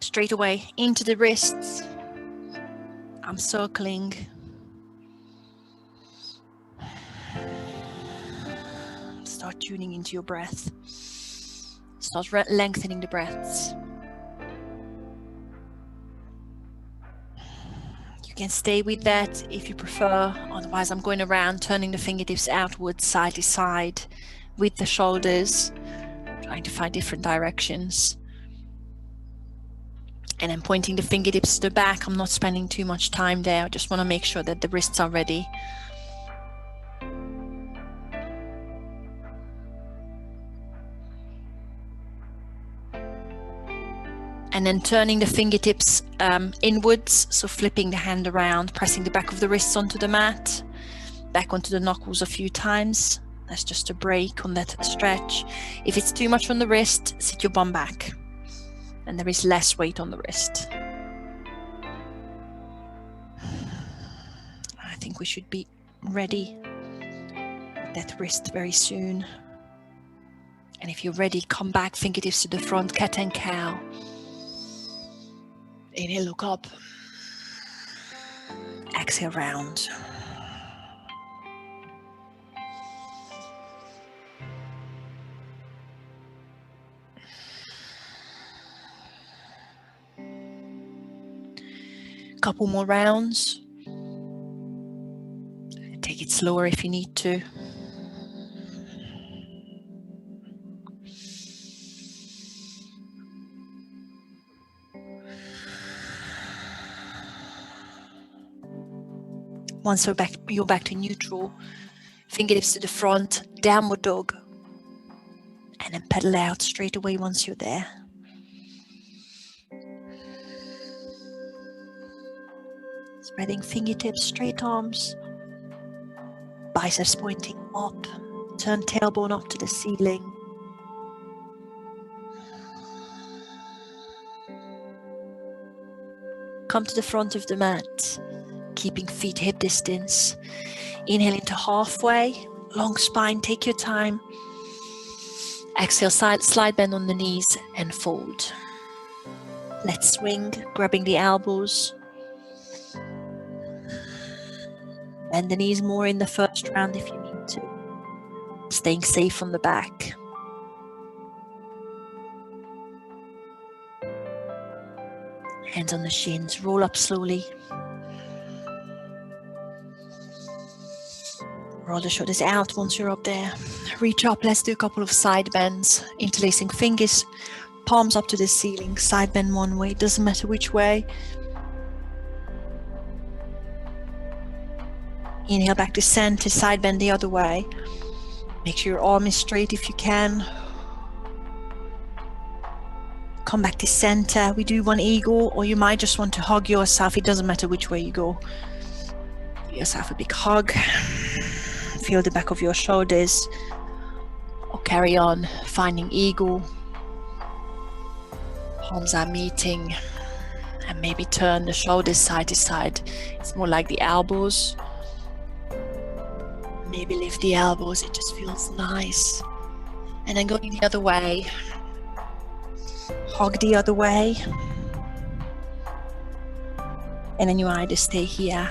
straight away into the wrists. I'm circling. Start tuning into your breath. Start lengthening the breaths. You can stay with that if you prefer. Otherwise, I'm going around, turning the fingertips outwards, side to side, with the shoulders, trying to find different directions. And I'm pointing the fingertips to the back. I'm not spending too much time there. I just want to make sure that the wrists are ready. And then turning the fingertips inwards, so flipping the hand around, pressing the back of the wrists onto the mat, back onto the knuckles a few times. That's just a break on that stretch. If it's too much on the wrist, sit your bum back. And there is less weight on the wrist. I think we should be ready with that wrist very soon. And if you're ready, come back, fingertips to the front, cat and cow. Inhale, look up. Exhale, round. Couple more rounds. Take it slower if you need to. Once you're back to neutral, fingertips to the front, downward dog, and then pedal out straight away once you're there. Spreading fingertips, straight arms, biceps pointing up, turn tailbone up to the ceiling. Come to the front of the mat, keeping feet hip distance. Inhale into halfway, long spine, take your time. Exhale, slide bend on the knees and fold. Let's swing, grabbing the elbows. Bend the knees more in the first round if you need to. Staying safe on the back. Hands on the shins, roll up slowly. Roll the shoulders out once you're up there. Reach up, let's do a couple of side bends. Interlacing fingers, palms up to the ceiling. Side bend one way, doesn't matter which way. Inhale back to center, side bend the other way. Make sure your arm is straight if you can. Come back to center. We do one eagle, or you might just want to hug yourself. It doesn't matter which way you go. Give yourself a big hug. Feel the back of your shoulders. Or carry on, finding eagle. Palms are meeting. And maybe turn the shoulders side to side. It's more like the elbows. Maybe lift the elbows, it just feels nice. And then going the other way. Hug the other way. And then you either stay here,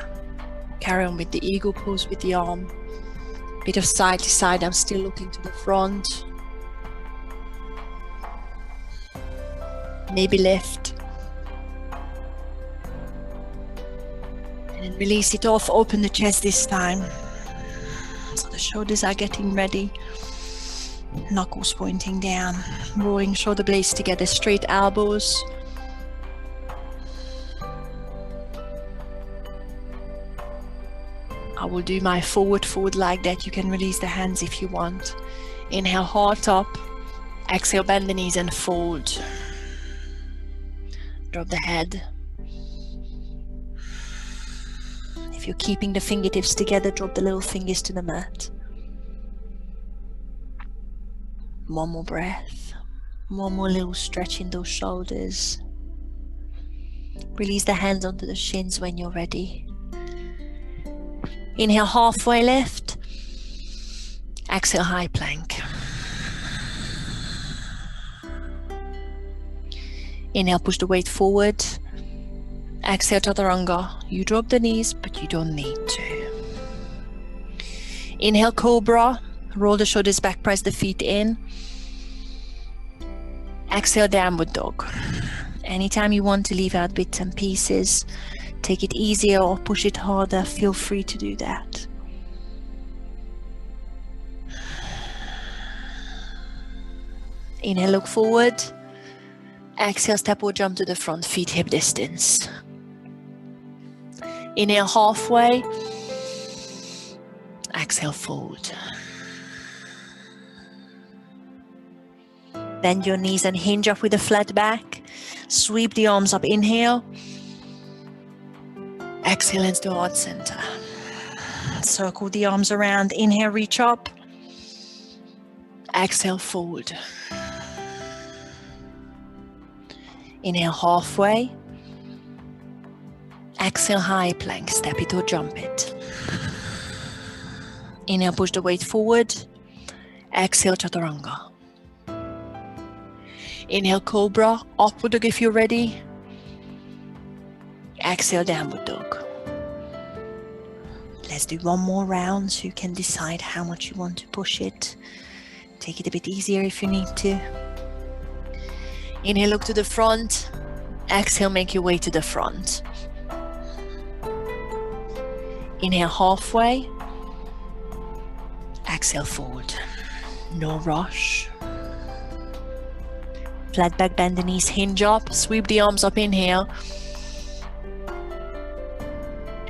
carry on with the eagle pose with the arm. Bit of side to side, I'm still looking to the front. Maybe lift. And then release it off, open the chest this time. So the shoulders are getting ready. Knuckles pointing down. Rolling shoulder blades together, straight elbows. I will do my forward fold like that. You can release the hands if you want. Inhale, heart up. Exhale, bend the knees and fold. Drop the head. If you're keeping the fingertips together, drop the little fingers to the mat. One more breath. One more little stretch in those shoulders. Release the hands onto the shins when you're ready. Inhale, halfway lift. Exhale, high plank. Inhale, push the weight forward. Exhale, chaturanga. You drop the knees, but you don't need to. Inhale, cobra. Roll the shoulders back, press the feet in. Exhale, downward dog. Anytime you want to leave out bits and pieces, take it easier or push it harder, feel free to do that. Inhale, look forward. Exhale, step or jump to the front, feet hip distance. Inhale, halfway. Exhale, fold. Bend your knees and hinge up with a flat back. Sweep the arms up, inhale. Exhale, hands to heart center. Circle the arms around, inhale, reach up. Exhale, fold. Inhale, halfway. Exhale, high plank, step it or jump it. Inhale, push the weight forward. Exhale, chaturanga. Inhale, cobra, upward dog if you're ready. Exhale, downward dog. Let's do one more round so you can decide how much you want to push it. Take it a bit easier if you need to. Inhale, look to the front. Exhale, make your way to the front. Inhale, halfway. Exhale, forward. No rush. Flat back, bend the knees, hinge up, sweep the arms up, inhale.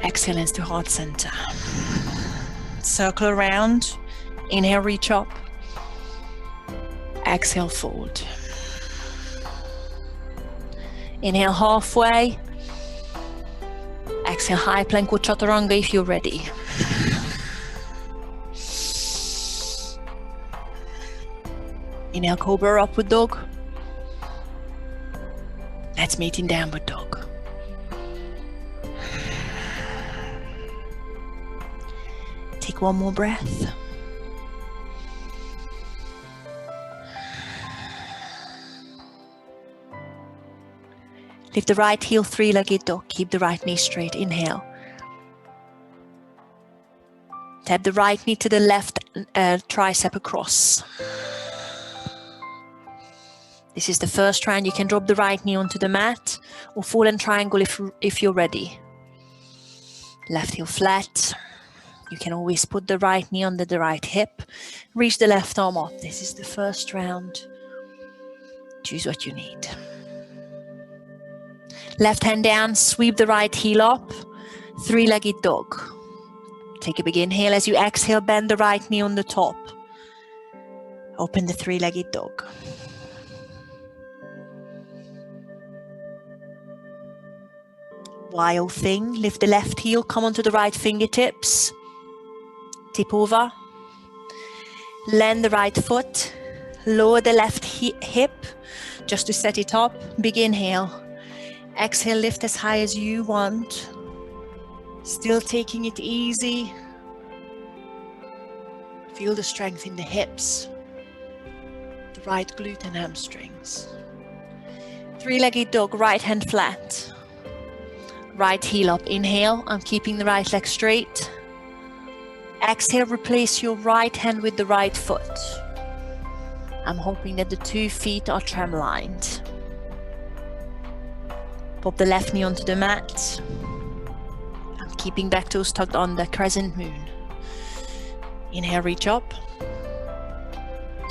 Exhale, hands to heart center. Circle around, inhale, reach up. Exhale, fold. Inhale, halfway. Exhale, high plank or chaturanga if you're ready. Inhale, cobra, upward dog. Let's meet in downward dog. Take one more breath. Lift the right heel, three-legged dog. Keep the right knee straight. Inhale. Tap the right knee to the left tricep across. This is the first round. You can drop the right knee onto the mat or fall in triangle if you're ready. Left heel flat. You can always put the right knee under the right hip. Reach the left arm up. This is the first round. Choose what you need. Left hand down, sweep the right heel up. Three-legged dog. Take a big inhale. As you exhale, bend the right knee on the top. Open the three-legged dog. Wild thing. Lift the left heel, come onto the right fingertips. Tip over. Land the right foot. Lower the left hip just to set it up. Big inhale. Exhale, lift as high as you want. Still taking it easy. Feel the strength in the hips. The right glute and hamstrings. Three-legged dog, right hand flat. Right heel up, inhale, I'm keeping the right leg straight. Exhale, replace your right hand with the right foot. I'm hoping that the 2 feet are tram-lined. Pop the left knee onto the mat. I'm keeping back toes tucked under, crescent moon. Inhale, reach up.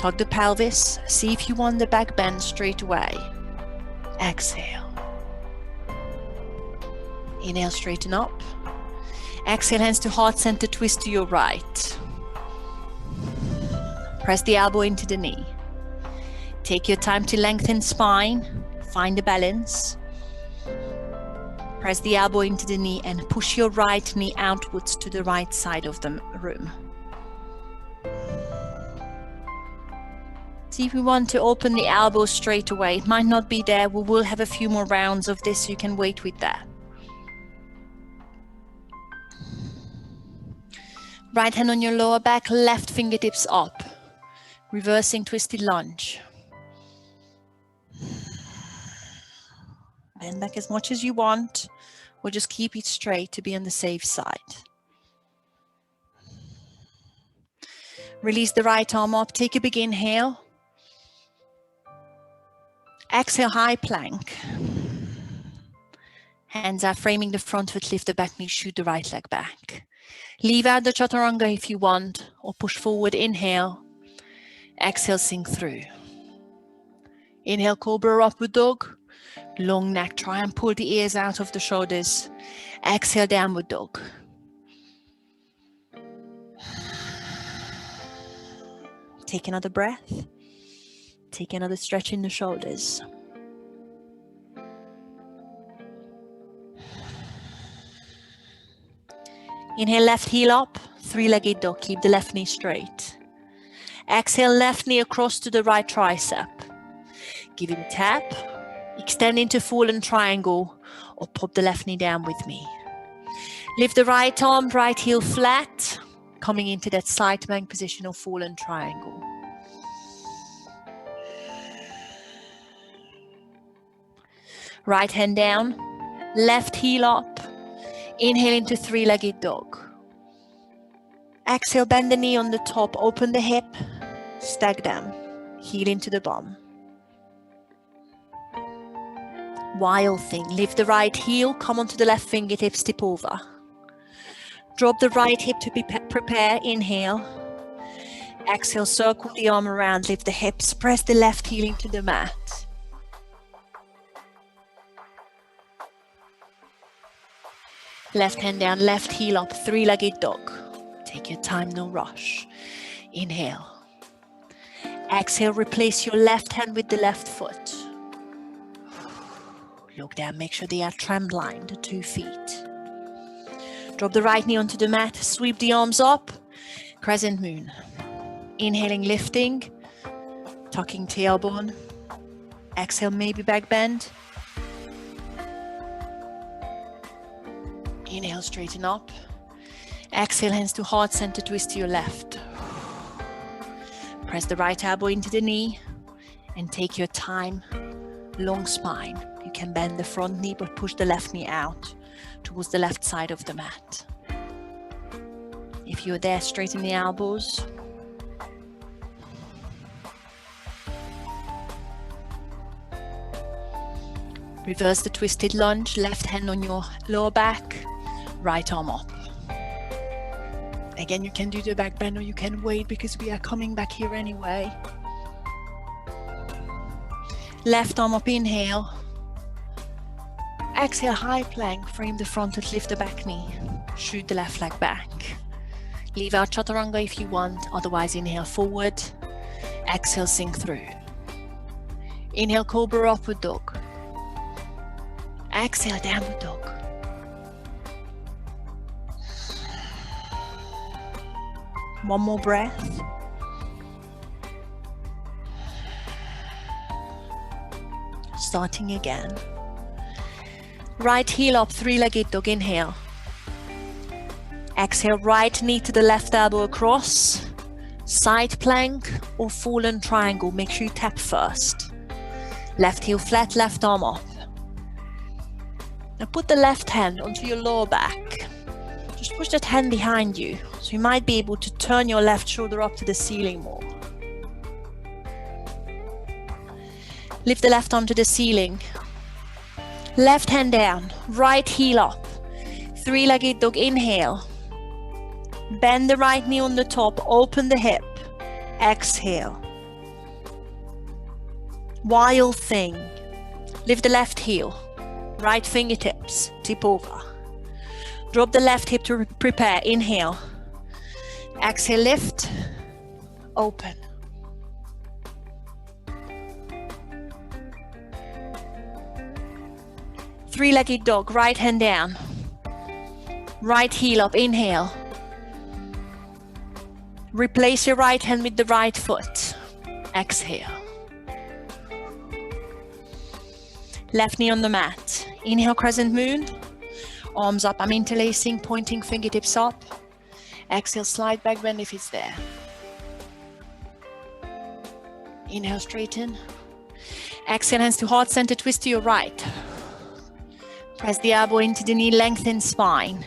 Tug the pelvis, see if you want the back bend straight away. Exhale. Inhale, straighten up. Exhale, hands to heart center, twist to your right. Press the elbow into the knee. Take your time to lengthen spine. Find the balance. Press the elbow into the knee and push your right knee outwards to the right side of the room. See if we want to open the elbow straight away. It might not be there. We will have a few more rounds of this, so you can wait with that. Right hand on your lower back, left fingertips up. Reversing twisted lunge. Bend back as much as you want, or just keep it straight to be on the safe side. Release the right arm up, take a big inhale. Exhale, high plank. Hands are framing the front foot, lift the back knee, shoot the right leg back. Leave out the chaturanga if you want, or push forward, inhale. Exhale, sink through. Inhale, cobra upward dog. Long neck, try and pull the ears out of the shoulders. Exhale, downward dog. Take another breath. Take another stretch in the shoulders. Inhale, left heel up, three-legged dog. Keep the left knee straight. Exhale, left knee across to the right tricep. Give it a tap. Extend into fallen triangle, or pop the left knee down with me. Lift the right arm, right heel flat, coming into that side plank position or fallen triangle. Right hand down, left heel up. Inhale into three-legged dog. Exhale, bend the knee on the top, open the hip, stack down, heel into the bum. Wild thing, lift the right heel, come onto the left fingertips, tip over. Drop the right hip to prepare, inhale. Exhale, circle the arm around, lift the hips, press the left heel into the mat. Left hand down, left heel up, three-legged dog. Take your time, no rush. Inhale. Exhale, replace your left hand with the left foot. Look down, make sure they are trend-lined, the 2 feet. Drop the right knee onto the mat, sweep the arms up, crescent moon. Inhaling, lifting, tucking tailbone. Exhale, maybe back bend. Inhale, straighten up. Exhale, hands to heart center, twist to your left. Press the right elbow into the knee and take your time. Long spine. You can bend the front knee, but push the left knee out towards the left side of the mat. If you're there, straighten the elbows. Reverse the twisted lunge, left hand on your lower back, right arm up. Again, you can do the back bend or you can wait because we are coming back here anyway. Left arm up, inhale. Exhale, high plank, frame the front and lift the back knee. Shoot the left leg back. Leave out chaturanga if you want, otherwise inhale forward. Exhale, sink through. Inhale, cobra upward dog. Exhale, downward dog. One more breath. Starting again. Right heel up, three-legged dog, inhale. Exhale, right knee to the left elbow across. Side plank or fallen triangle, make sure you tap first. Left heel flat, left arm up. Now put the left hand onto your lower back. Just push that hand behind you, so you might be able to turn your left shoulder up to the ceiling more. Lift the left arm to the ceiling. Left hand down, right heel up. Three-legged dog, inhale. Bend the right knee on the top, open the hip. Exhale. Wild thing. Lift the left heel. Right fingertips, tip over. Drop the left hip to prepare, inhale. Exhale, lift, open. Three-legged dog, right hand down. Right heel up, inhale. Replace your right hand with the right foot. Exhale. Left knee on the mat. Inhale, crescent moon. Arms up, I'm interlacing, pointing fingertips up. Exhale, slide back bend if it's there. Inhale, straighten. Exhale, hands to heart center, twist to your right. Press the elbow into the knee, lengthen spine.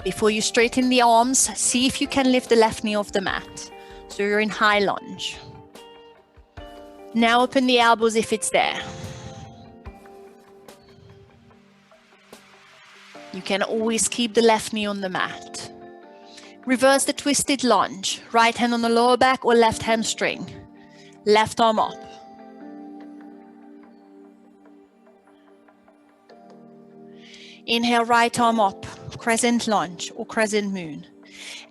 Before you straighten the arms, see if you can lift the left knee off the mat. So you're in high lunge. Now open the elbows if it's there. You can always keep the left knee on the mat. Reverse the twisted lunge. Right hand on the lower back or left hamstring. Left arm up. Inhale, right arm up, crescent lunge or crescent moon.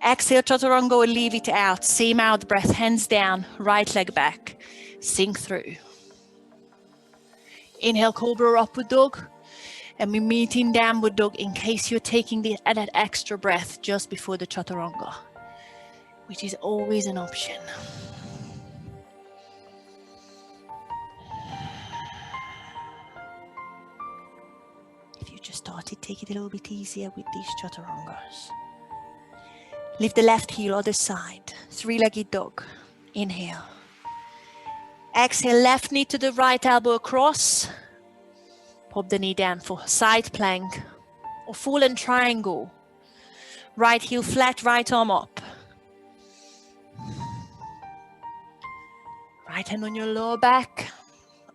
Exhale, chaturanga or leave it out. Same out breath, hands down, right leg back. Sink through. Inhale, cobra upward dog. And we meet in downward dog in case you're taking that extra breath just before the chaturanga, which is always an option. If you just started, take it a little bit easier with these chaturangas. Lift the left heel, other side. Three-legged dog. Inhale. Exhale, left knee to the right elbow across. Pop the knee down for side plank or fallen triangle. Right heel flat, right arm up. Right hand on your lower back.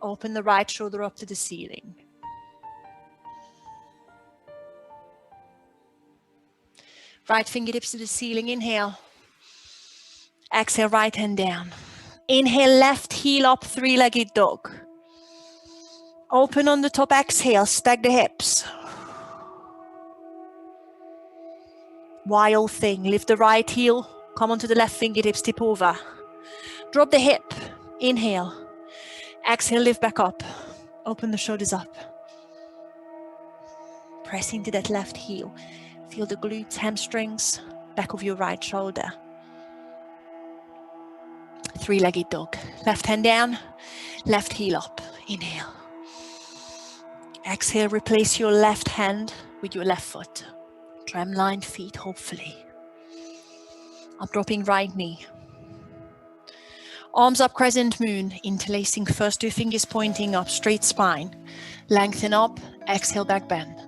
Open the right shoulder up to the ceiling. Right fingertips to the ceiling, inhale. Exhale, right hand down. Inhale, left heel up, three-legged dog. Open on the top, exhale, stack the hips. Wild thing, lift the right heel, come onto the left fingertips, tip over. Drop the hip, inhale. Exhale, lift back up. Open the shoulders up. Press into that left heel. Feel the glutes, hamstrings, back of your right shoulder. Three-legged dog. Left hand down, left heel up. Inhale. Exhale, replace your left hand with your left foot. Tram-lined feet, hopefully. I'm dropping right knee. Arms up, crescent moon. Interlacing first two fingers pointing up, straight spine. Lengthen up, exhale, back bend.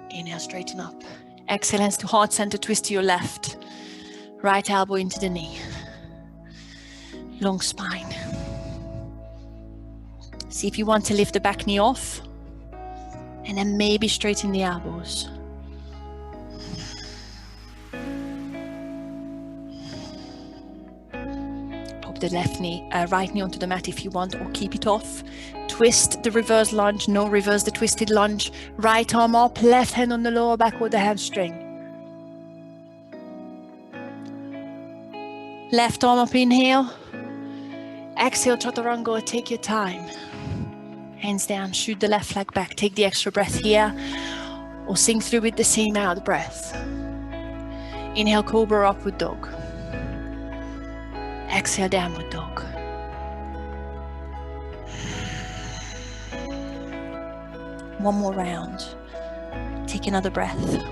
Inhale, straighten up. Exhale, hands to heart center, twist to your left. Right elbow into the knee. Long spine. See if you want to lift the back knee off. And then maybe straighten the elbows. Pop the right knee onto the mat if you want, or keep it off. Twist the reverse lunge, no, reverse the twisted lunge. Right arm up, left hand on the lower back or the hamstring. Left arm up, inhale. Exhale, chaturanga, take your time. Hands down, shoot the left leg back. Take the extra breath here, or sink through with the same out breath. Inhale, cobra upward dog. Exhale, downward dog. One more round. Take another breath.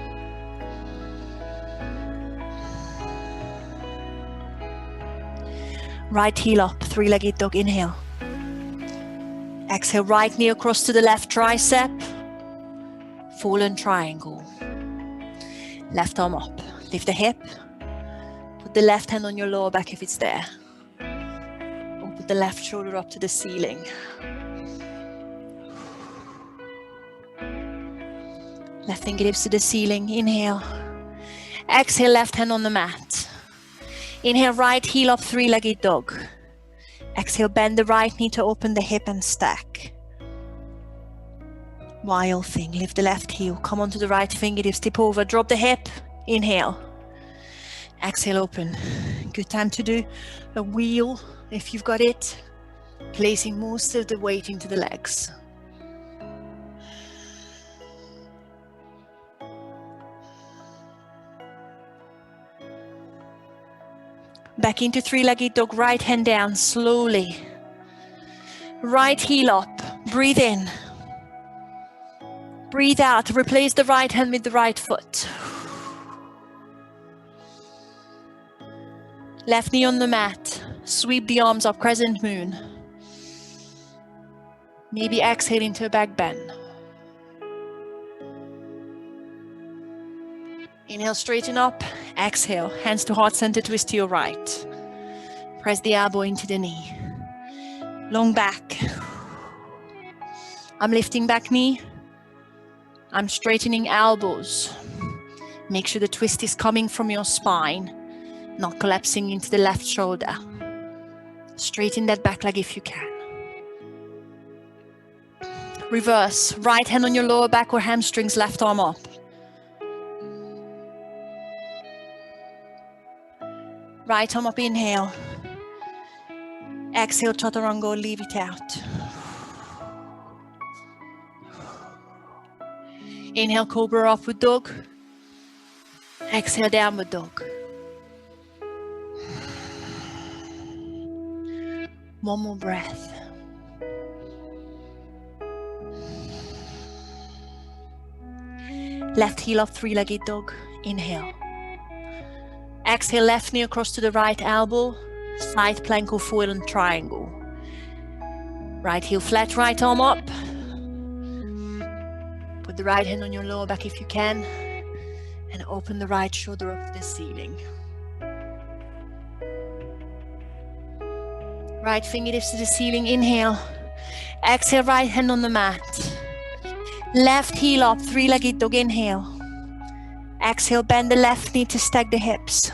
Right heel up, three-legged dog, inhale. Exhale, right knee across to the left tricep. Fallen triangle. Left arm up, lift the hip. Put the left hand on your lower back if it's there. Or put the left shoulder up to the ceiling. Left fingertips to the ceiling, inhale. Exhale, left hand on the mat. Inhale, right heel up, three-legged dog. Exhale, bend the right knee to open the hip and stack. Wild thing, lift the left heel, come onto the right fingertips, tip over, drop the hip, inhale. Exhale, open. Good time to do a wheel if you've got it. Placing most of the weight into the legs. Back into three-legged dog, right hand down, slowly. Right heel up, breathe in. Breathe out, replace the right hand with the right foot. Left knee on the mat, sweep the arms up, crescent moon. Maybe exhale into a back bend. Inhale, straighten up. Exhale, hands to heart center, twist to your right. Press the elbow into the knee. Long back. I'm lifting back knee. I'm straightening elbows. Make sure the twist is coming from your spine, not collapsing into the left shoulder. Straighten that back leg if you can. Reverse, right hand on your lower back or hamstrings, left arm up. Right arm up, inhale. Exhale, chaturanga, leave it out. Inhale, cobra, upward dog. Exhale, downward dog. One more breath. Left heel up, three-legged dog. Inhale. Exhale, left knee across to the right elbow. Side plank or forward and triangle. Right heel flat, right arm up. Put the right hand on your lower back if you can. And open the right shoulder up to the ceiling. Right fingertips to the ceiling, inhale. Exhale, right hand on the mat. Left heel up, three-legged dog, inhale. Exhale, bend the left knee to stack the hips.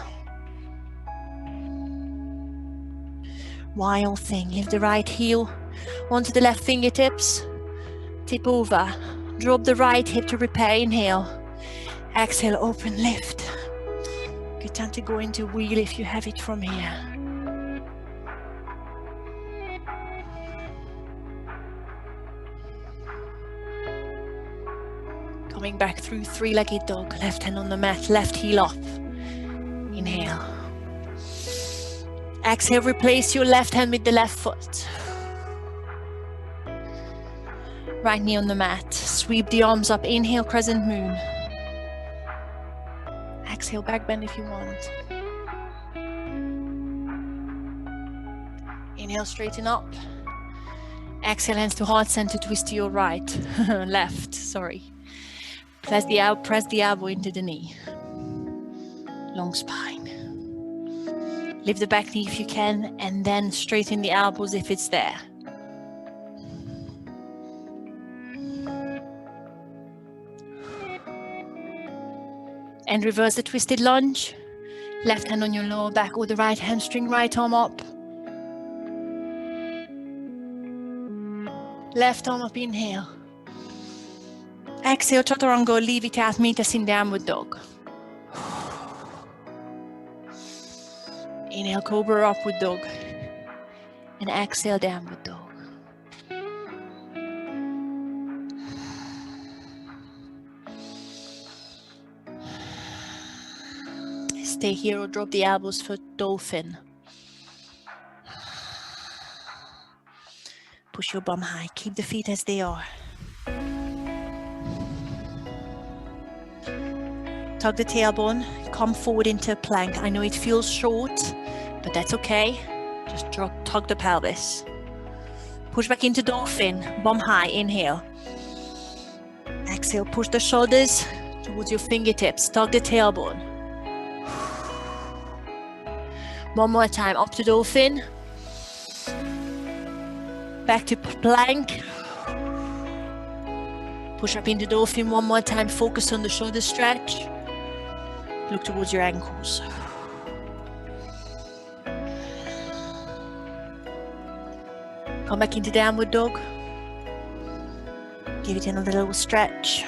Wild thing, lift the right heel onto the left fingertips. Tip over, drop the right hip to repair, inhale. Exhale, open, lift. Good time to go into wheel if you have it from here. Coming back through three-legged dog, left hand on the mat, left heel up. Inhale. Exhale, replace your left hand with the left foot. Right knee on the mat, sweep the arms up, inhale, crescent moon. Exhale, back bend if you want. Inhale, straighten up. Exhale, hands to heart center, twist to your right. Left, sorry. Press the elbow into the knee. Long spine. Lift the back knee if you can, and then straighten the elbows if it's there. And reverse the twisted lunge. Left hand on your lower back or the right hamstring, right arm up. Left arm up, inhale. Exhale, chaturanga, leave it out, meet us in downward dog. Inhale, cobra, upward dog. And exhale, downward dog. Stay here or drop the elbows for dolphin. Push your bum high, keep the feet as they are. Tug the tailbone, come forward into a plank. I know it feels short, but that's okay. Just tug the pelvis. Push back into dolphin, bum high, inhale. Exhale, push the shoulders towards your fingertips, tug the tailbone. One more time, up to dolphin. Back to plank. Push up into dolphin one more time, focus on the shoulder stretch. Look towards your ankles. Come back into downward dog. Give it another little stretch.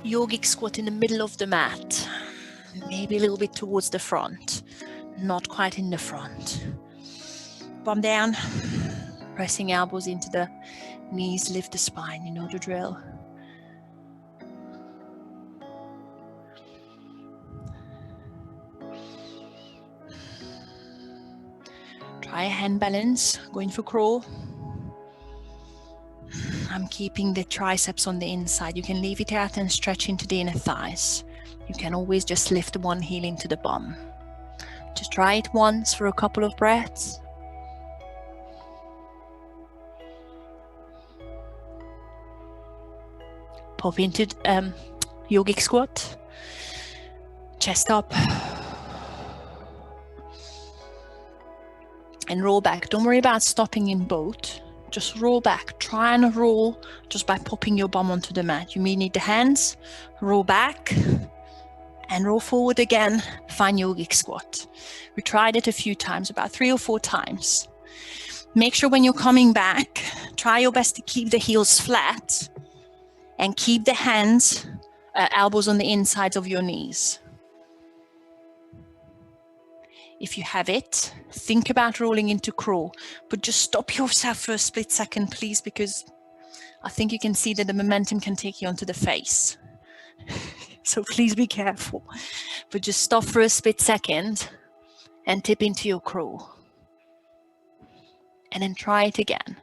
Yogic squat in the middle of the mat. Maybe a little bit towards the front. Not quite in the front. Bum down. Pressing elbows into the knees, lift the spine, you know the drill. Try a hand balance, going for crawl. I'm keeping the triceps on the inside. You can leave it out and stretch into the inner thighs. You can always just lift one heel into the bum. Just try it once for a couple of breaths. Pop into yogic squat. Chest up. And roll back. Don't worry about stopping in both. Just roll back. Try and roll just by popping your bum onto the mat. You may need the hands. Roll back and roll forward again. Find yogic squat. We tried it a few times, about 3 or 4 times. Make sure when you're coming back, try your best to keep the heels flat and keep the hands, elbows on the insides of your knees. If you have it, think about rolling into crawl, but just stop yourself for a split second, please, because I think you can see that the momentum can take you onto the face. So please be careful, but just stop for a split second and tip into your crawl. And then try it again.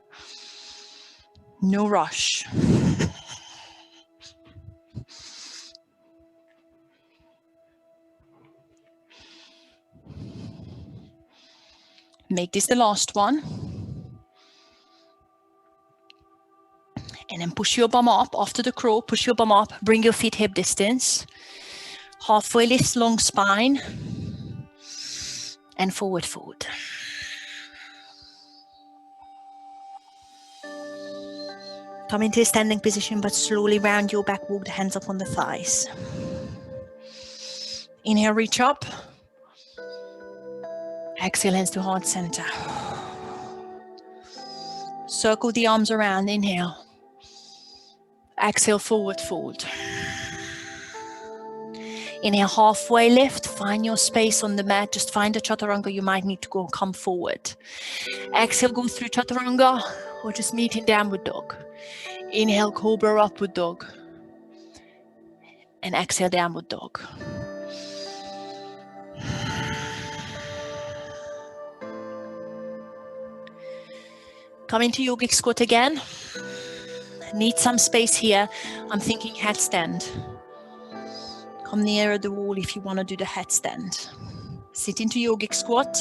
No rush. Make this the last one. And then push your bum up after the crawl. Push your bum up. Bring your feet hip distance. Halfway lift, long spine. And forward fold. Come into a standing position, but slowly round your back. Walk the hands up on the thighs. Inhale, reach up. Exhale, hands to heart center. Circle the arms around. Inhale. Exhale, forward fold. Inhale, halfway lift. Find your space on the mat. Just find a chaturanga. You might need to come forward. Exhale, go through chaturanga or just meet in downward dog. Inhale, cobra, upward dog. And exhale, downward dog. Come into yogic squat again. Need some space here. I'm thinking headstand. Come nearer the wall if you want to do the headstand. Sit into yogic squat.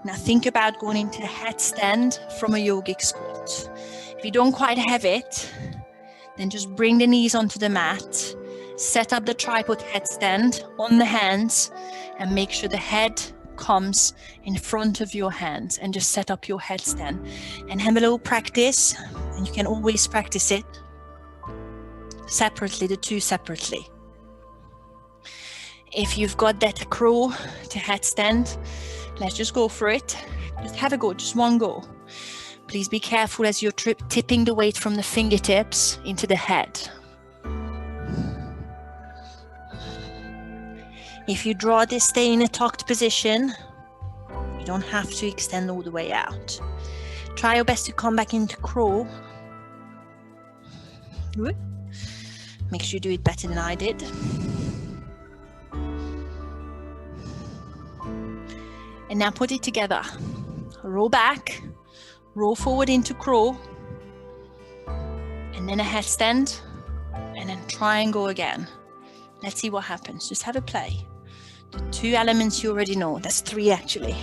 Now think about going into a headstand from a yogic squat. If you don't quite have it, then just bring the knees onto the mat. Set up the tripod headstand on the hands and make sure the head comes in front of your hands, and just set up your headstand and have a little practice. And you can always practice it separately, the two separately. If you've got that crawl to headstand, let's just go for it. Just have a go, just one go. Please be careful as you're tipping the weight from the fingertips into the head. If you draw this, stay in a tucked position. You don't have to extend all the way out. Try your best to come back into crawl. Good. Make sure you do it better than I did. And now put it together. Roll back, roll forward into crawl, and then a headstand, and then try and go again. Let's see what happens. Just have a play. The 2 elements you already know. That's 3 actually.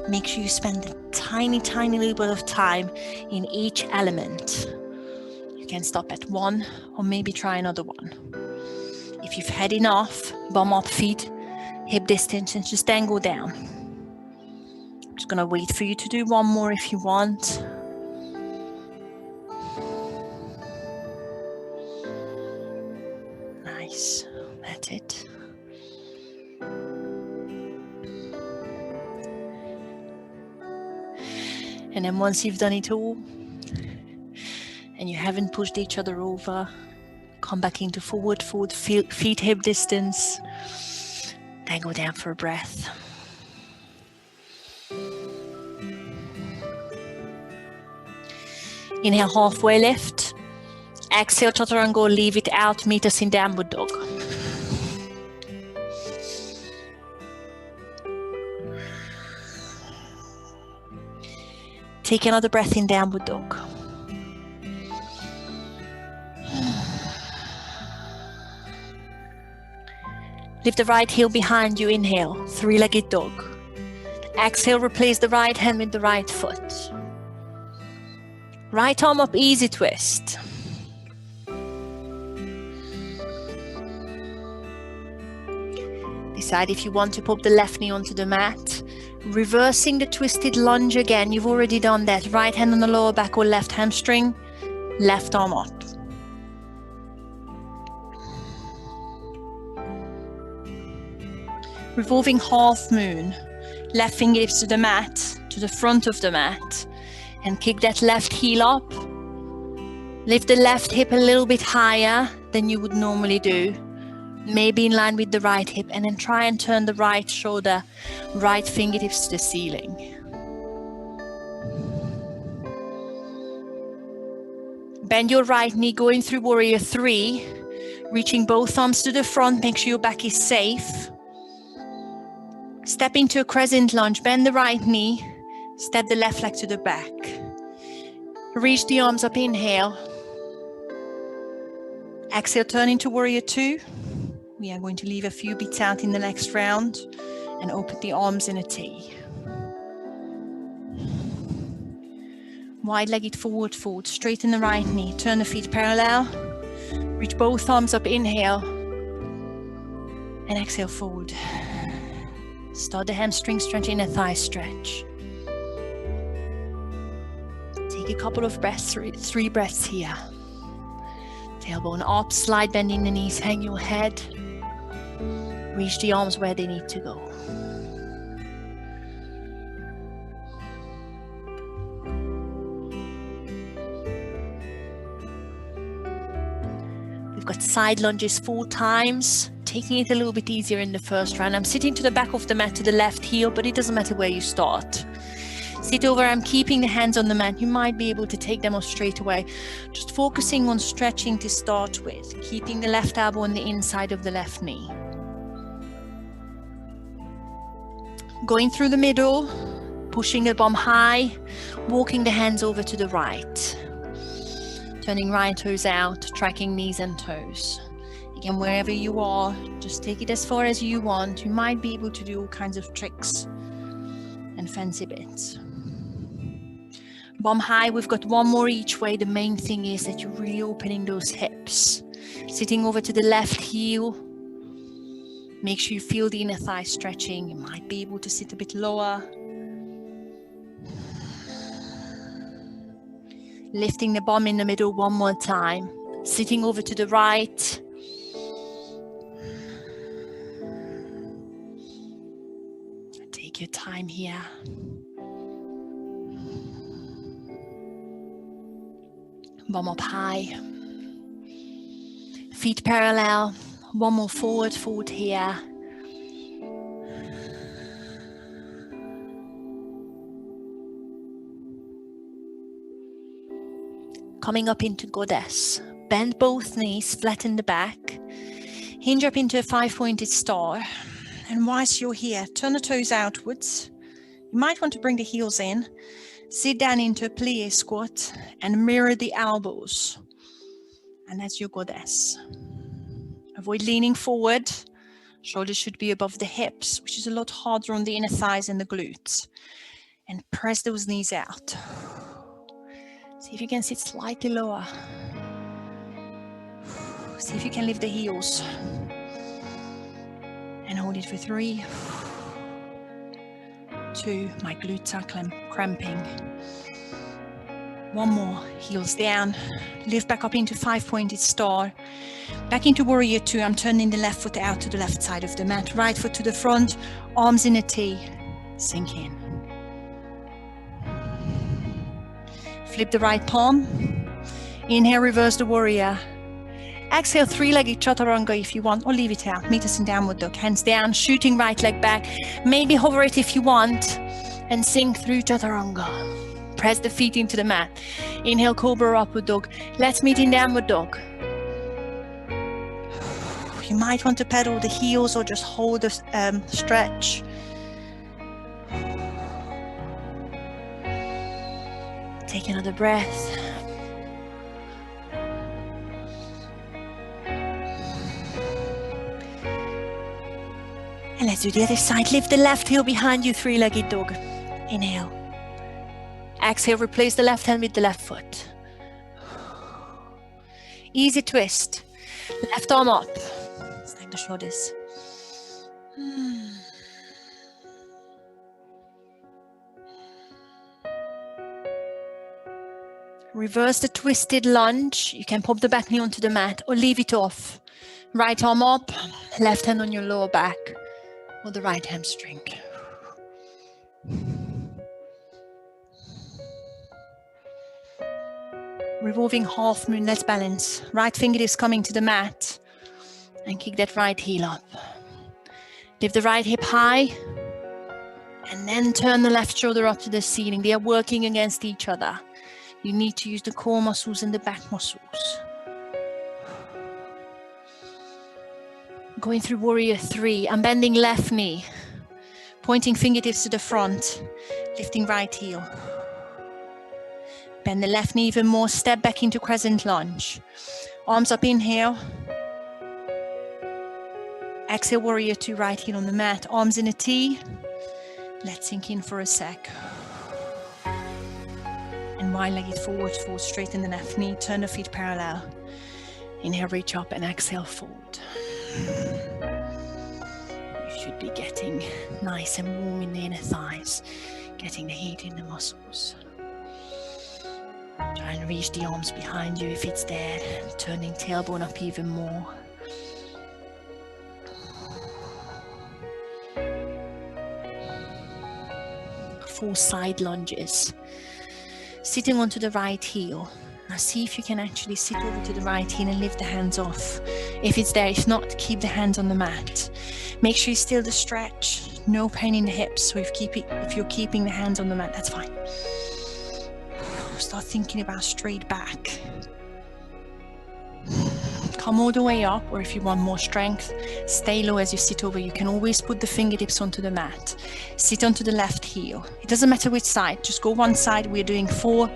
Make sure you spend a tiny little bit of time in each element. You can stop at 1 or maybe try another one. If you've had enough, bum up, feet, hip distance, and just then go down. I'm just gonna wait for you to do 1 more if you want. Nice, that's it. And then once you've done it all, and you haven't pushed each other over, come back into forward fold, feet hip distance, then go down for a breath. Inhale, halfway lift. Exhale, chaturanga, leave it out, meet us in downward dog. Take another breath in, downward dog. Lift the right heel behind you, inhale, three-legged dog. Exhale, replace the right hand with the right foot. Right arm up, easy twist. Decide if you want to pop the left knee onto the mat. Reversing the twisted lunge again, you've already done that. Right hand on the lower back or left hamstring, left arm up. Revolving half moon, left fingertips to the mat, to the front of the mat, and kick that left heel up. Lift the left hip a little bit higher than you would normally do, maybe in line with the right hip, and then try and turn the right shoulder, right fingertips to the ceiling. Bend your right knee, going through warrior three, reaching both arms to the front, make sure your back is safe. Step into a crescent lunge, bend the right knee, step the left leg to the back. Reach the arms up, inhale. Exhale, turn into warrior two. We are going to leave a few beats out in the next round and open the arms in a T. Wide-legged forward fold, straighten the right knee, turn the feet parallel. Reach both arms up, inhale. And exhale, fold. Start the hamstring stretch, inner thigh stretch. Take a couple of breaths, three breaths here. Tailbone up, slide, bending the knees, hang your head. Reach the arms where they need to go. We've got side lunges 4 times. Taking it a little bit easier in the first round. I'm sitting to the back of the mat to the left heel, but it doesn't matter where you start. Sit over, I'm keeping the hands on the mat. You might be able to take them off straight away. Just focusing on stretching to start with, keeping the left elbow on the inside of the left knee. Going through the middle, pushing the bum high, walking the hands over to the right. Turning right toes out, tracking knees and toes. Again, wherever you are, just take it as far as you want. You might be able to do all kinds of tricks and fancy bits. Bum high, we've got one more each way. The main thing is that you're really opening those hips. Sitting over to the left heel. Make sure you feel the inner thigh stretching. You might be able to sit a bit lower. Lifting the bum in the middle one more time. Sitting over to the right. Take your time here. Bum up high. Feet parallel. One more forward fold here. Coming up into goddess. Bend both knees, flatten the back. Hinge up into a 5-pointed star. And whilst you're here, turn the toes outwards. You might want to bring the heels in. Sit down into a plie squat and mirror the elbows. And that's your goddess. Avoid leaning forward. Shoulders should be above the hips, which is a lot harder on the inner thighs and the glutes. And press those knees out. See if you can sit slightly lower. See if you can lift the heels. And hold it for 3, 2, my glutes are cramping. One more, heels down. Lift back up into 5-pointed star. Back into warrior 2. I'm turning the left foot out to the left side of the mat. Right foot to the front, arms in a T. Sink in. Flip the right palm. Inhale, reverse the warrior. Exhale, 3-legged chaturanga if you want, or leave it out. Meet us in downward dog. Hands down, shooting right leg back. Maybe hover it if you want, and sink through chaturanga. Press the feet into the mat. Inhale, cobra upward dog. Let's meet in downward dog. You might want to pedal the heels or just hold the stretch. Take another breath. And let's do the other side. Lift the left heel behind you, three-legged dog. Inhale. Exhale, replace the left hand with the left foot. Easy twist. Left arm up. Snag the shoulders. Reverse the twisted lunge. You can pop the back knee onto the mat or leave it off. Right arm up, left hand on your lower back or the right hamstring. Revolving half moon, let's balance. Right fingertips coming to the mat and kick that right heel up. Lift the right hip high and then turn the left shoulder up to the ceiling. They are working against each other. You need to use the core muscles and the back muscles. Going through warrior 3, I'm bending left knee, pointing fingertips to the front, lifting right heel. Bend the left knee even more, step back into crescent lunge. Arms up, inhale. Exhale, warrior 2, right heel on the mat, arms in a T. Let's sink in for a sec. And wide-legged forward, fold, straighten the left knee, turn the feet parallel. Inhale, reach up and exhale, fold. You should be getting nice and warm in the inner thighs, getting the heat in the muscles. Try and reach the arms behind you if it's there, turning tailbone up even more. Four side lunges. Sitting onto the right heel. Now see if you can actually sit over to the right heel and lift the hands off. If it's there, if not, keep the hands on the mat. Make sure you still the stretch. No pain in the hips. So if you're keeping the hands on the mat, that's fine. Start thinking about straight back. Come all the way up, or if you want more strength, stay low as you sit over. You can always put the fingertips onto the mat. Sit onto the left heel. It doesn't matter which side, just go one side. We're doing 4.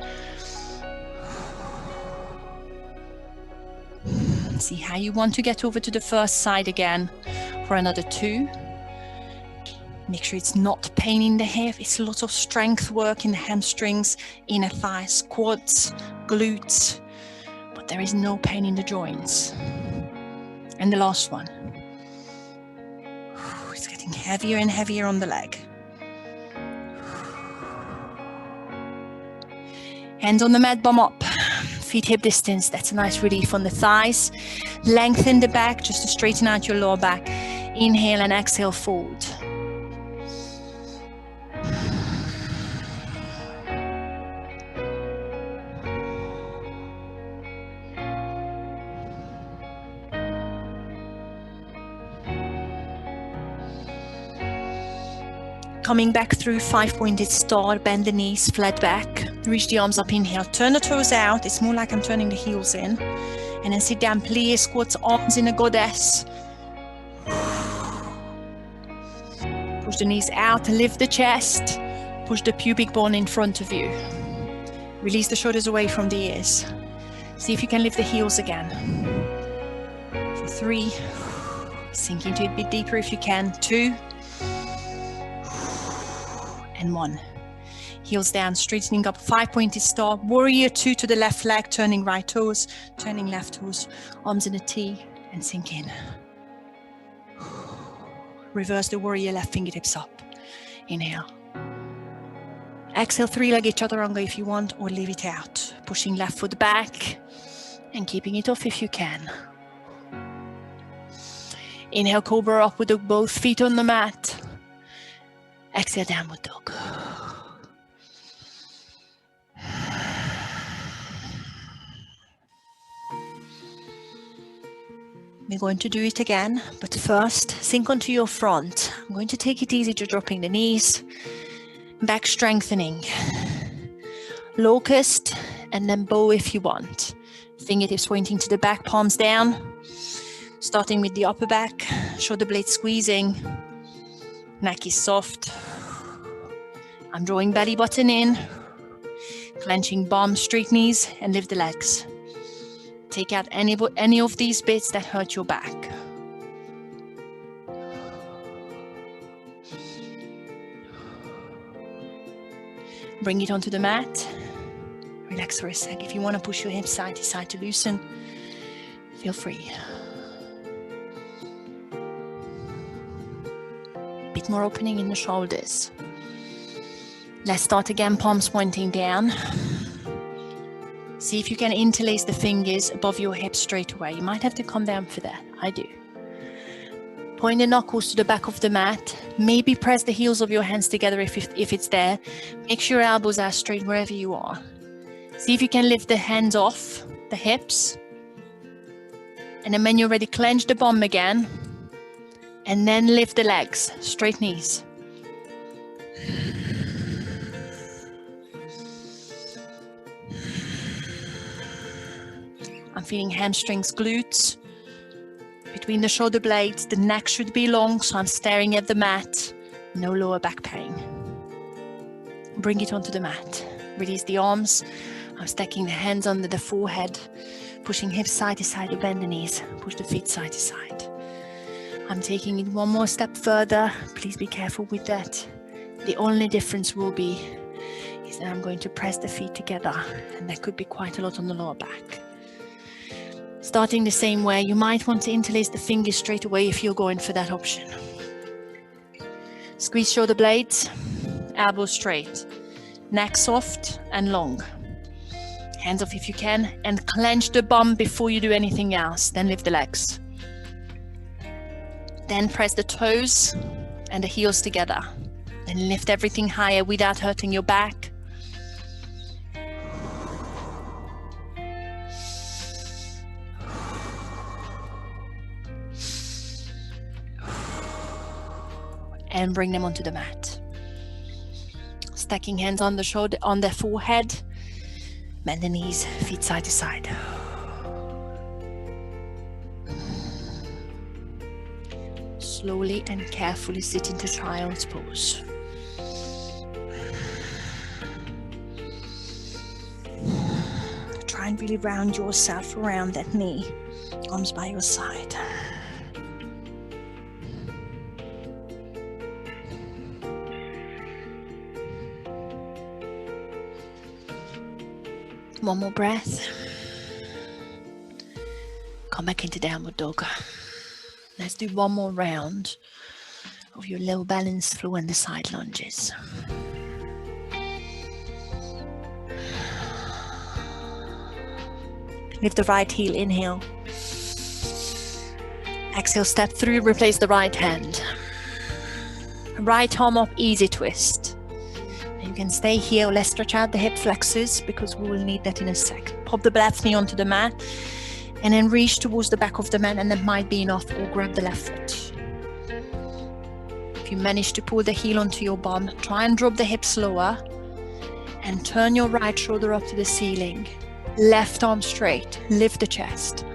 See how you want to get over to the first side again for another 2. Make sure it's not pain in the hip. It's a lot of strength work in the hamstrings, inner thighs, quads, glutes. But there is no pain in the joints. And the last one. It's getting heavier and heavier on the leg. Hands on the mat, bum up. Feet hip distance. That's a nice relief on the thighs. Lengthen the back just to straighten out your lower back. Inhale and exhale, fold. Coming back through 5-pointed star, bend the knees, flat back, reach the arms up, inhale, turn the toes out, it's more like I'm turning the heels in, and then sit down, plie squats, arms in a goddess. Push the knees out, lift the chest, push the pubic bone in front of you. Release the shoulders away from the ears. See if you can lift the heels again. For 3, sink into it a bit deeper if you can, 2, and 1. Heels down, straightening up, 5-pointed star, warrior 2 to the left leg, turning right toes, turning left toes, arms in a T, and sink in. Reverse the warrior, left fingertips up. Inhale. Exhale, 3-legged chaturanga if you want, or leave it out. Pushing left foot back and keeping it off if you can. Inhale, cobra up with both feet on the mat. Exhale, downward dog. We're going to do it again, but first, sink onto your front. I'm going to take it easy to dropping the knees, back strengthening. Locust, and then bow if you want. Fingertips pointing to the back, palms down. Starting with the upper back, shoulder blade squeezing. Neck is soft. I'm drawing belly button in. Clenching bum, straight knees, and lift the legs. Take out any of these bits that hurt your back. Bring it onto the mat. Relax for a sec. If you want to push your hips side to side to loosen, feel free. Bit more opening in the shoulders. Let's start again, palms pointing down. See if you can interlace the fingers above your hips straight away. You might have to come down for that. I do. Point the knuckles to the back of the mat. Maybe press the heels of your hands together if it's there. Make sure your elbows are straight wherever you are. See if you can lift the hands off the hips. And then when you're ready, clench the bum again. And then lift the legs, straight knees. I'm feeling hamstrings, glutes. Between the shoulder blades, the neck should be long, so I'm staring at the mat. No lower back pain. Bring it onto the mat. Release the arms. I'm stacking the hands under the forehead, pushing hips side to side to bend the knees. Push the feet side to side. I'm taking it one more step further. Please be careful with that. The only difference will be is that I'm going to press the feet together, and that could be quite a lot on the lower back. Starting the same way, you might want to interlace the fingers straight away if you're going for that option. Squeeze shoulder blades, elbows straight, neck soft and long. Hands off if you can, and clench the bum before you do anything else. Then lift the legs. Then press the toes and the heels together. Then lift everything higher without hurting your back. And bring them onto the mat. Stacking hands on the shoulder, on the forehead. Bend the knees, feet side to side. Slowly and carefully sit into child's pose. Try and really round yourself around that knee. Arms by your side. One more breath. Come back into downward dog. Let's do one more round of your low balance flow and the side lunges. Lift the right heel, inhale. Exhale, step through, replace the right hand. Right arm up, easy twist. You can stay here, let's stretch out the hip flexors because we will need that in a sec. Pop the left knee onto the mat and then reach towards the back of the mat, and that might be enough, or grab the left foot. If you manage to pull the heel onto your bum, try and drop the hips lower and turn your right shoulder up to the ceiling. Left arm straight, lift the chest.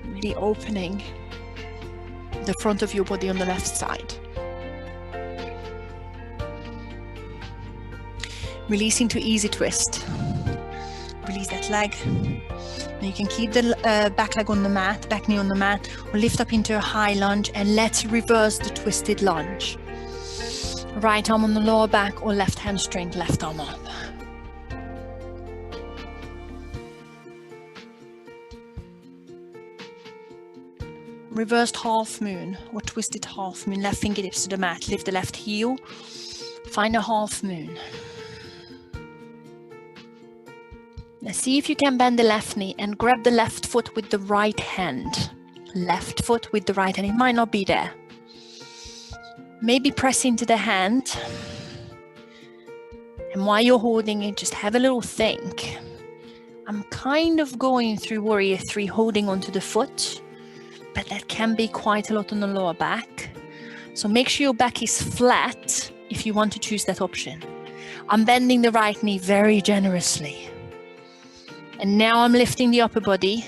Really opening the front of your body on the left side. Releasing to easy twist. Release that leg. Now you can keep the back leg on the mat, back knee on the mat, or lift up into a high lunge, and let's reverse the twisted lunge. Right arm on the lower back or left hamstring, left arm up. Reversed half moon or twisted half moon. Left fingertips to the mat, lift the left heel, find a half moon. Now see if you can bend the left knee and grab the left foot with the right hand. Left foot with the right hand. It might not be there. Maybe press into the hand. And while you're holding it, just have a little think. I'm kind of going through Warrior 3, holding onto the foot, but that can be quite a lot on the lower back. So make sure your back is flat if you want to choose that option. I'm bending the right knee very generously. And now I'm lifting the upper body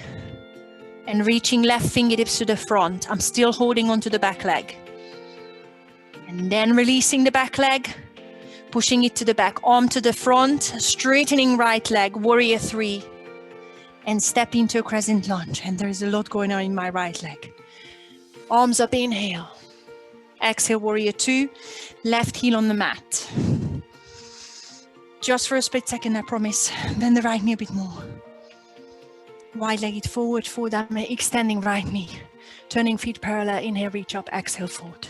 and reaching left fingertips to the front. I'm still holding onto the back leg. And then releasing the back leg, Pushing it to the back, arm to the front, straightening right leg, warrior 3, and step into a crescent lunge. And there is a lot going on in my right leg. Arms up, inhale. Exhale, warrior 2, left heel on the mat. Just for a split second, I promise. Bend the right knee a bit more. Wide-legged forward, forward, extending right knee. Turning feet parallel, inhale, reach up, exhale, forward.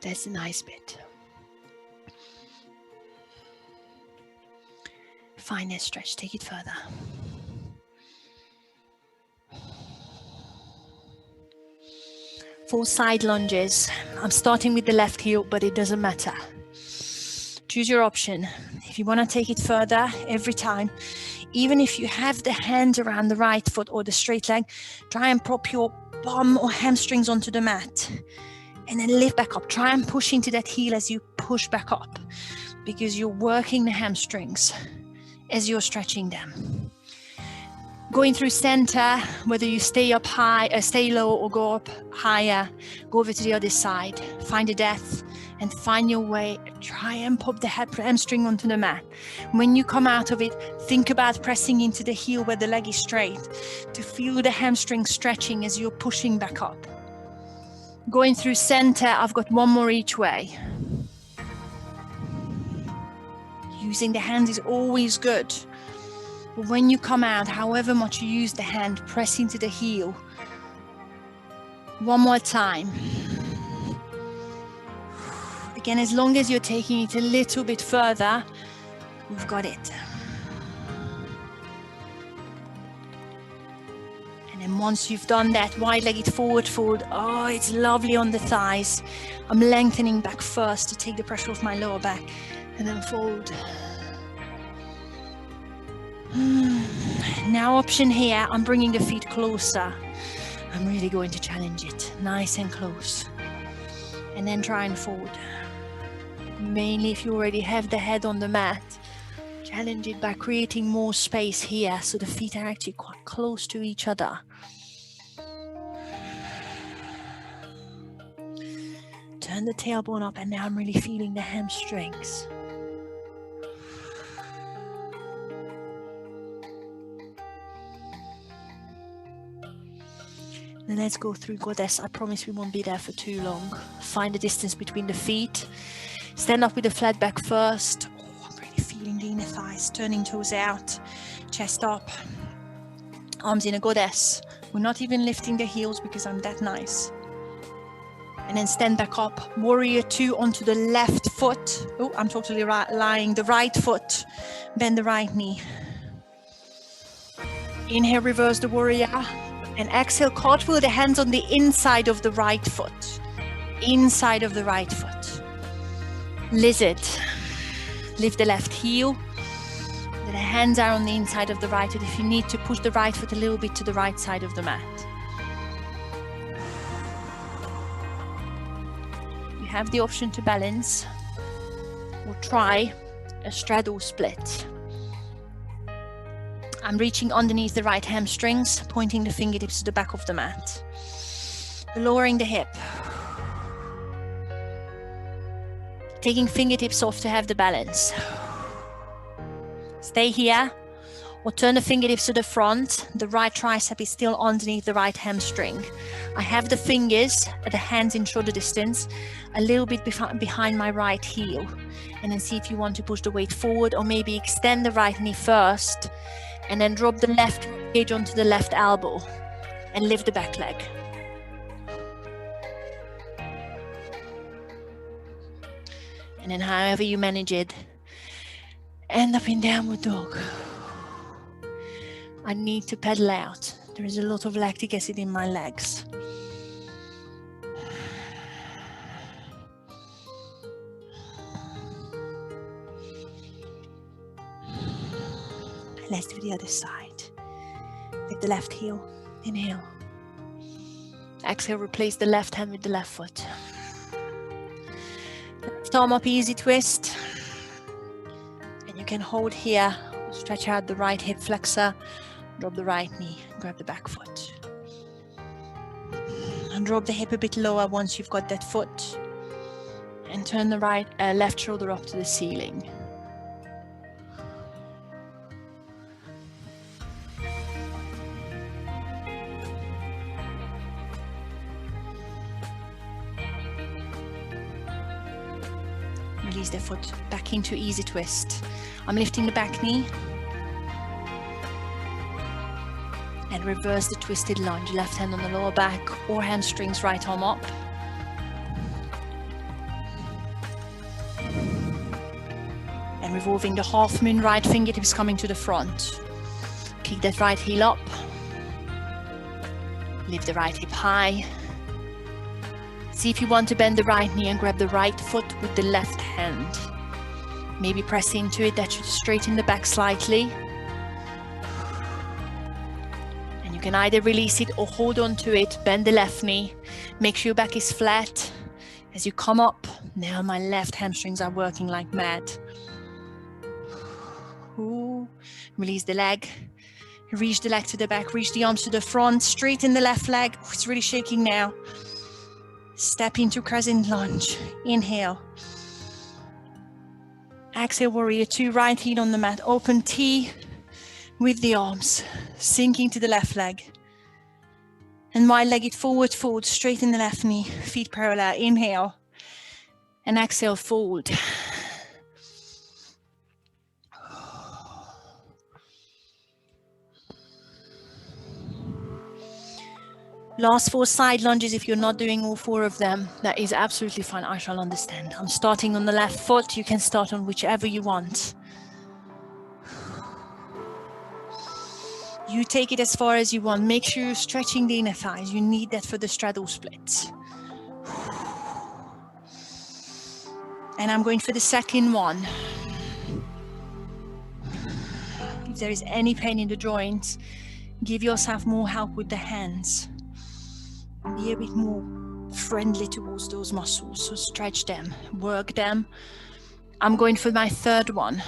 That's a nice bit. Find that stretch, take it further. For side lunges, I'm starting with the left heel, but it doesn't matter. Choose your option. If you want to take it further every time, even if you have the hand around the right foot or the straight leg, try and prop your bum or hamstrings onto the mat. And then lift back up. Try and push into that heel as you push back up, because you're working the hamstrings as you're stretching them. Going through center, whether you stay up high, stay low, or go up higher, go over to the other side. Find a depth and find your way. Try and pop the hamstring onto the mat. When you come out of it, think about pressing into the heel where the leg is straight to feel the hamstring stretching as you're pushing back up. Going through center, I've got one more each way. Using the hands is always good. But when you come out, however much you use the hand, press into the heel. One more time. Again, as long as you're taking it a little bit further, we've got it. And then once you've done that, wide-legged forward fold. Oh, it's lovely on the thighs. I'm lengthening back first to take the pressure off my lower back, and then fold. Now option here, I'm bringing the feet closer. I'm really going to challenge it, nice and close. And then try and fold. Mainly if you already have the head on the mat, challenge it by creating more space here so the feet are actually quite close to each other. Turn the tailbone up, and now I'm really feeling the hamstrings. Then let's go through Goddess. I promise we won't be there for too long. Find the distance between the feet. Stand up with the flat back first. Oh, I'm really feeling the inner thighs. Turning toes out. Chest up. Arms in a Goddess. We're not even lifting the heels because I'm that nice. And then stand back up. Warrior 2 onto the left foot. Oh, I'm totally lying. The right foot. Bend the right knee. Inhale, reverse the warrior. And exhale, cartwheel the hands on the inside of the right foot. Inside of the right foot. Lizard. Lift the left heel. The hands are on the inside of the right foot. If you need to, push the right foot a little bit to the right side of the mat. You have the option to balance or try a straddle split. I'm reaching underneath the right hamstrings, pointing the fingertips to the back of the mat. Lowering the hip. Taking fingertips off to have the balance. Stay here, or turn the fingertips to the front. The right tricep is still underneath the right hamstring. I have the fingers at the hands in shoulder distance, a little bit behind my right heel. And then see if you want to push the weight forward, or maybe extend the right knee first, and then drop the left cage onto the left elbow and lift the back leg. And then however you manage it, end up in downward dog. I need to pedal out. There is a lot of lactic acid in my legs. Let's do the other side. With the left heel, inhale. Exhale, replace the left hand with the left foot. Left arm up, easy twist. And you can hold here, stretch out the right hip flexor, drop the right knee, grab the back foot. And drop the hip a bit lower once you've got that foot. And turn the left shoulder up to the ceiling. Release the foot back into easy twist. I'm lifting the back knee. And reverse the twisted lunge. Left hand on the lower back or hamstrings, right arm up. And revolving the half moon, right fingertips coming to the front. Kick that right heel up. Lift the right hip high. See if you want to bend the right knee and grab the right foot with the left hand. Maybe press into it, that should straighten the back slightly. And you can either release it or hold on to it, bend the left knee. Make sure your back is flat. As you come up, now my left hamstrings are working like mad. Ooh. Release the leg. Reach the leg to the back, reach the arms to the front, straighten the left leg. Oh, it's really shaking now. Step into crescent lunge. Inhale. Exhale, warrior two, right heel on the mat. Open T with the arms, sinking to the left leg. And wide-legged forward fold, straighten the left knee, feet parallel. Inhale. And exhale, fold. Last 4 side lunges. If you're not doing all 4 of them, that is absolutely fine. I shall understand. I'm starting on the left foot. You can start on whichever you want. You take it as far as you want. Make sure you're stretching the inner thighs. You need that for the straddle splits. And I'm going for the second one. If there is any pain in the joints, give yourself more help with the hands. Be a bit more friendly towards those muscles, so stretch them, work them. I'm going for my third one.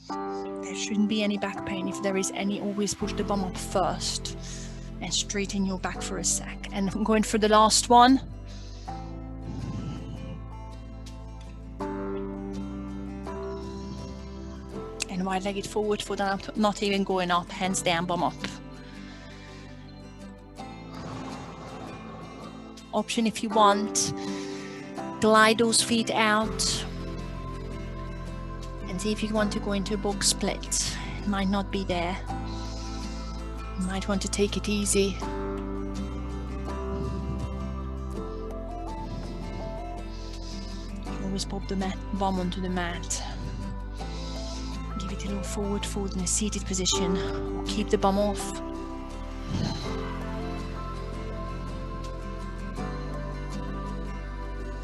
There shouldn't be any back pain. If there is any, always push the bum up first and straighten your back for a sec. And I'm going for the last one. And wide-legged forward foot out, not even going up, hands down, bum up. Option if you want, glide those feet out and see if you want to go into a box split. It might not be there. You might want to take it easy. You can always pop the bum onto the mat. Give it a little forward fold in a seated position, or keep the bum off.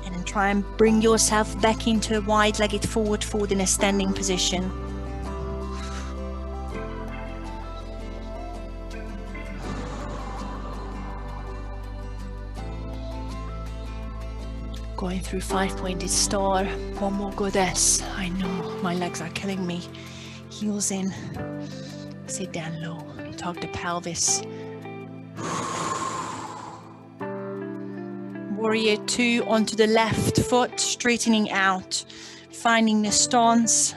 And then try and bring yourself back into a wide-legged forward fold in a standing position. Going through 5-pointed star. One more goddess. I know my legs are killing me. Heels in. Sit down low. Tug the pelvis. Warrior two onto the left foot, straightening out, finding the stance.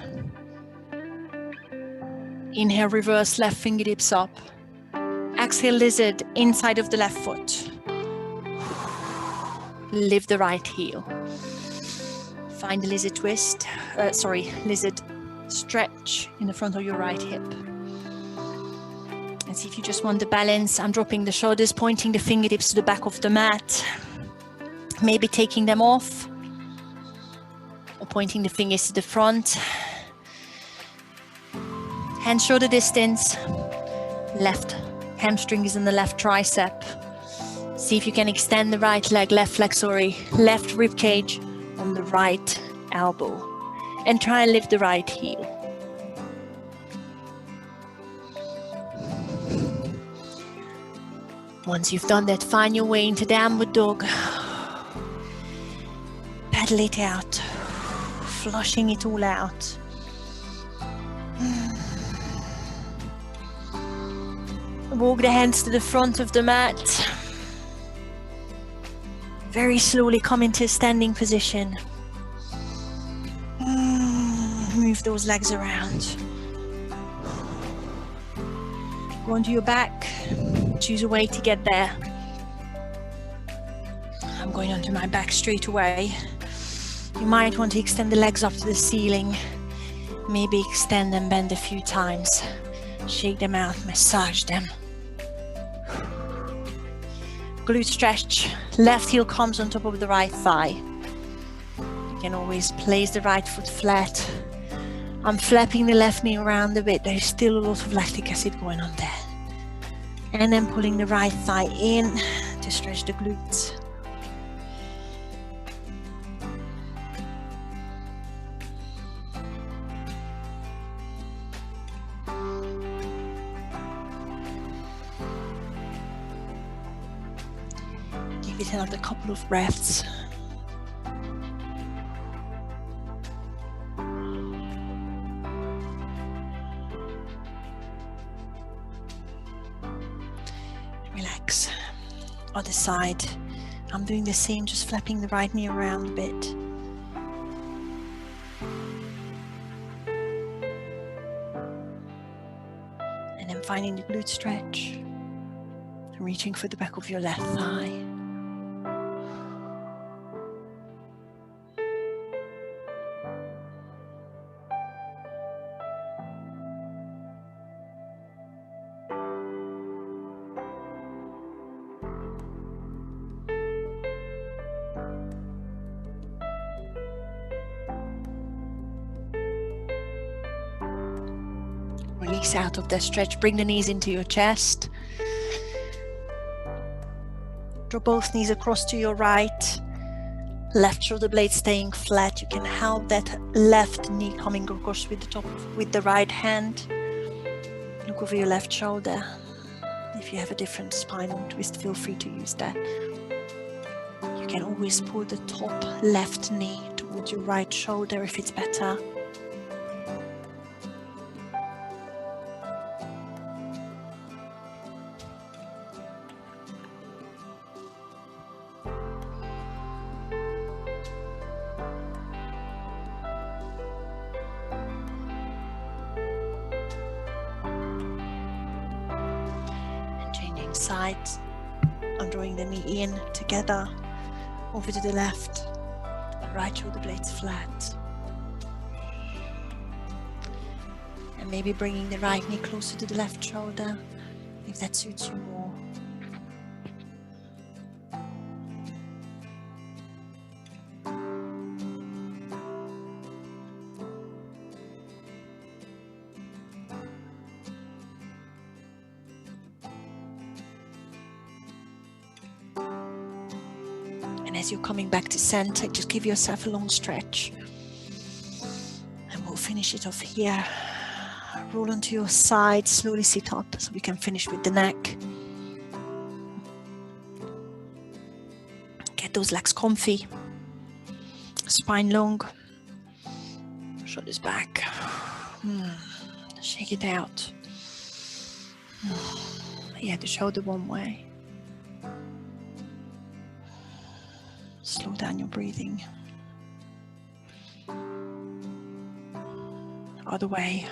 Inhale, reverse left fingertips up. Exhale, lizard inside of the left foot. Lift the right heel. Find the lizard twist. Lizard stretch in the front of your right hip. And see if you just want the balance. I'm dropping the shoulders, pointing the fingertips to the back of the mat. Maybe taking them off. Or pointing the fingers to the front. Hands shoulder distance. Left hamstring is in the left tricep. See if you can extend the right leg, left rib cage on the right elbow. And try and lift the right heel. Once you've done that, find your way into downward dog. Paddle it out, flushing it all out. Walk the hands to the front of the mat. Very slowly come into a standing position. Move those legs around. Go onto your back. Choose a way to get there. I'm going onto my back straight away. You might want to extend the legs up to the ceiling. Maybe extend and bend a few times. Shake them out, massage them. Glute stretch. Left heel comes on top of the right thigh. You can always place the right foot flat. I'm flapping the left knee around a bit. There's still a lot of lactic acid going on there. And then pulling the right thigh in to stretch the glutes. Give it another couple of breaths. Relax. Other side. I'm doing the same, just flapping the right knee around a bit. And then finding the glute stretch. Reaching for the back of your left thigh. Release out of the stretch, bring the knees into your chest. Draw both knees across to your right. Left shoulder blade staying flat. You can help that left knee coming across with the top with the right hand. Look over your left shoulder. If you have a different spinal twist, feel free to use that. You can always pull the top left knee towards your right shoulder if it's better. Sides. I'm drawing the knee in together, over to the left, right shoulder blades flat. And maybe bringing the right knee closer to the left shoulder, if that suits you more. As you're coming back to center, just give yourself a long stretch. And we'll finish it off here. Roll onto your side, slowly sit up so we can finish with the neck. Get those legs comfy. Spine long. Shoulders back. Shake it out. Yeah, the shoulder one way. Slow down your breathing. Other way.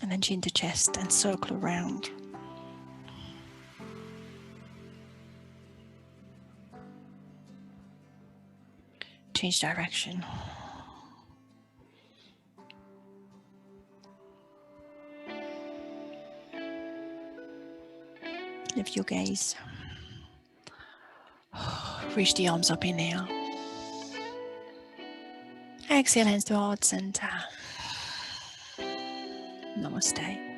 And then chin to chest and circle around. Change direction. Lift your gaze. Reach the arms up, inhale. Exhale, hands to heart center. Namaste.